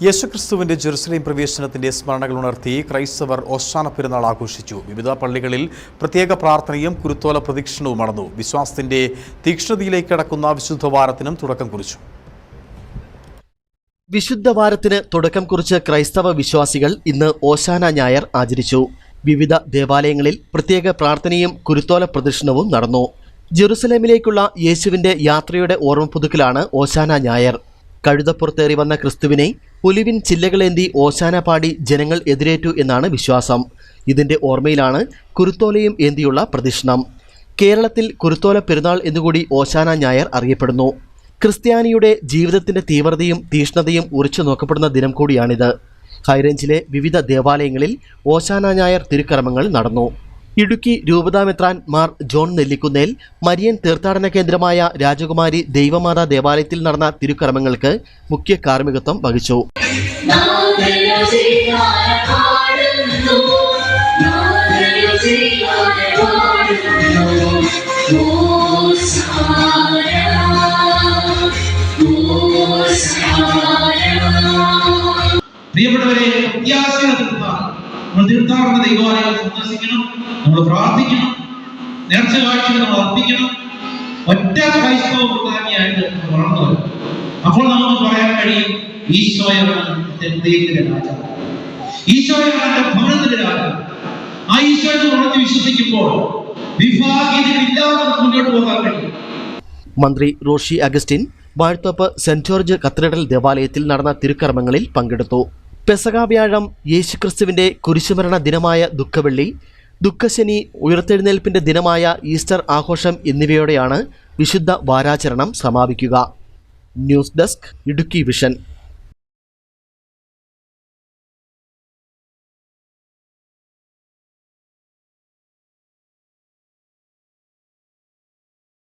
യേശുക്രിസ്തുവിന്റെ ജെറുസലേം പ്രവേശനത്തിന്റെ സ്മരണകൾ ഉണർത്തി ക്രൈസ്തവർ ഓശാന പെരുന്നാൾ ആഘോഷിച്ചു. വിവിധ പള്ളികളിൽ പ്രത്യേക പ്രാർത്ഥനയും കുരുത്തോല പ്രദക്ഷിണവും നടന്നു. വിശ്വാസത്തിന്റെ തീക്ഷ്ണതയിലേക്ക് കടക്കുന്ന വിശുദ്ധവാരത്തിനും തുടക്കം കുറിച്ചു. വിശുദ്ധവാരത്തിന് തുടക്കം കുറിച്ച് ക്രൈസ്തവ വിശ്വാസികൾ ഇന്ന് ഓശാന ഞായർ ആചരിച്ചു. വിവിധ ദേവാലയങ്ങളിൽ പ്രത്യേക പ്രാർത്ഥനയും കുരുത്തോല പ്രദക്ഷിണവും നടന്നു. ജെറുസലേമിലേക്കുള്ള യേശുവിന്റെ യാത്രയുടെ ഓർമ്മ പുതുക്കലാണ് ഓശാന ഞായർ. കഴുതപ്പുറത്തേറി വന്ന ക്രിസ്തുവിനെ പുലിവിൻ ചില്ലകളേന്തി ഓശാന പാടി ജനങ്ങൾ എതിരേറ്റു എന്നാണ് വിശ്വാസം. ഇതിന്റെ ഓർമ്മയിലാണ് കുരുത്തോലയും ഏന്തിയുള്ള പ്രദക്ഷിണം. കേരളത്തിൽ കുരുത്തോല പെരുന്നാൾ എന്നുകൂടി ഓശാന ഞായർ അറിയപ്പെടുന്നു. ക്രിസ്ത്യാനിയുടെ ജീവിതത്തിന്റെ തീവ്രതയും തീഷ്ണതയും ഉറച്ചു നോക്കപ്പെടുന്ന ദിനം കൂടിയാണിത്. ഹൈറേഞ്ചിലെ വിവിധ ദേവാലയങ്ങളിൽ ഓശാന ഞായർ തിരുക്കർമ്മങ്ങൾ നടന്നു. ഇടുക്കി രൂപതാമെത്രാൻ മാർ ജോൺ നെല്ലിക്കുന്നേൽ മരിയൻ തീർത്ഥാടന കേന്ദ്രമായ രാജകുമാരി ദൈവമാതാ ദേവാലയത്തിൽ നടന്ന തിരുക്കർമ്മങ്ങൾക്ക് മുഖ്യ കാർമ്മികത്വം വഹിച്ചു. പ്രിയപ്പെട്ടവരെ, തീർത്ഥാടന ദൈവാലയം സന്ദർശിക്കണം, നമ്മൾ പ്രാർത്ഥിക്കണം, നേർച്ച കാഴ്ചകൾ നമ്മൾ അർപ്പിക്കണം. ഒറ്റ ക്രൈസ്തവ പ്രധാനിയായിട്ട് വളർന്നു വരും. അപ്പോൾ നമുക്ക് പറയാൻ കഴിയും, ഈശോയാണ് എന്റെ ഹൃദയത്തിലെ രാജാവ്, ഈശോയാണ് എന്റെ ഭവനത്തിലെ രാജാവ്. ആ ഈശോ എന്ന് പറഞ്ഞ് വിശ്വസിക്കുമ്പോൾ വിഭാഗീയതയില്ലാതെ മുന്നോട്ട് പോകാൻ കഴിയും. മന്ത്രി Roshy Augustine Vazhathope saint George cathedral ദേവാലയത്തിൽ നടന്ന തിരുക്കർമ്മങ്ങളിൽ പങ്കെടുത്തു. പെസഹ വ്യാഴം, യേശുക്രിസ്തുവിന്റെ കുരിശുമരണ ദിനമായ ദുഃഖവെള്ളി, ദുഃഖശനി, ഉയർത്തെഴുന്നേൽപ്പിന്റെ ദിനമായ ഈസ്റ്റർ ആഘോഷം എന്നിവയോടെയാണ് വിശുദ്ധ വാരാചരണം സമാപിക്കുക. News desk, Idukki vision.